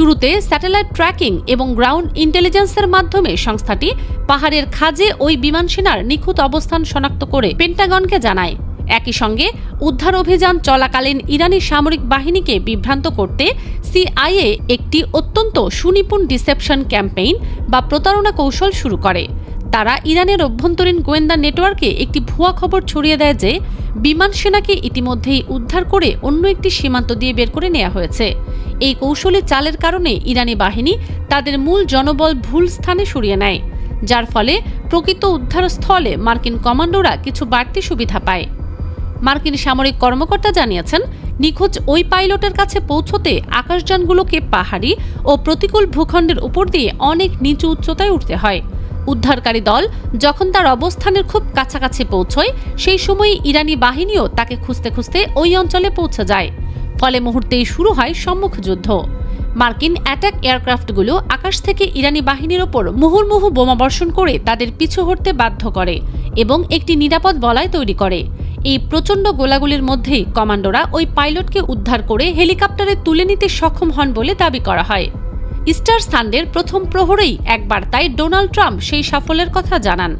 শুরুতে satellite tracking এবং ground ইন্টেলিজেন্সের মাধ্যমে সংস্থাটি পাহাড়ের খাঁজে ওই বিমান সেনার নিখুঁত অবস্থান শনাক্ত করে পেন্টাগনকে জানায়। একই সঙ্গে উদ্ধার অভিযান চলাকালীন ইরানি সামরিক বাহিনীকে বিভ্রান্ত করতে সিআইএ একটি অত্যন্ত সুনিপুণ ডিসেপশন ক্যাম্পেইন বা প্রতারণা কৌশল শুরু করে। তারা ইরানের অভ্যন্তরীণ গোয়েন্দা নেটওয়ার্কে একটি ভুয়া খবর ছড়িয়ে দেয় যে বিমান সেনাকে ইতিমধ্যেই উদ্ধার করে অন্য একটি সীমান্ত দিয়ে বের করে নেওয়া হয়েছে। এই কৌশলী চালের কারণে ইরানি বাহিনী তাদের মূল জনবল ভুল স্থানে সরিয়ে নেয়, যার ফলে প্রকৃত উদ্ধারস্থলে মার্কিন কমান্ডোরা কিছু বাড়তি সুবিধা পায়। মার্কিন সামরিক কর্মকর্তা জানিয়েছেন, নিখোঁজ ওই পাইলটের কাছে পৌঁছতে আকাশযানগুলোকে পাহাড়ি ও প্রতিকূল ভূখণ্ডের উপর দিয়ে অনেক নিচু উচ্চতায় উঠতে হয়। উদ্ধারকারী দল যখন তার অবস্থানের খুব কাছাকাছি পৌঁছয়, সেই সময় ইরানি বাহিনীও তাকে খুঁজতে খুঁজতে ওই অঞ্চলে পৌঁছে যায়। ফলে মুহূর্তেই শুরু হয় সম্মুখ যুদ্ধ। মার্কিন অ্যাটাক এয়ারক্রাফটগুলো আকাশ থেকে ইরানি বাহিনীর ওপর মুহুর্মুহু বোমাবর্ষণ করে তাদের পিছু হটতে বাধ্য করে এবং একটি নিরাপদ বলয় তৈরি করে। এই প্রচণ্ড গোলাগুলির মধ্যেই কমান্ডোরা ওই পাইলটকে উদ্ধার করে হেলিকপ্টারে তুলে নিতে সক্ষম হন বলে দাবি করা হয়। ইস্টার সানডের প্রথম প্রহরেই এক বার্তায় ডোনাল্ড ট্রাম্প সেই সাফল্যের কথা জানান।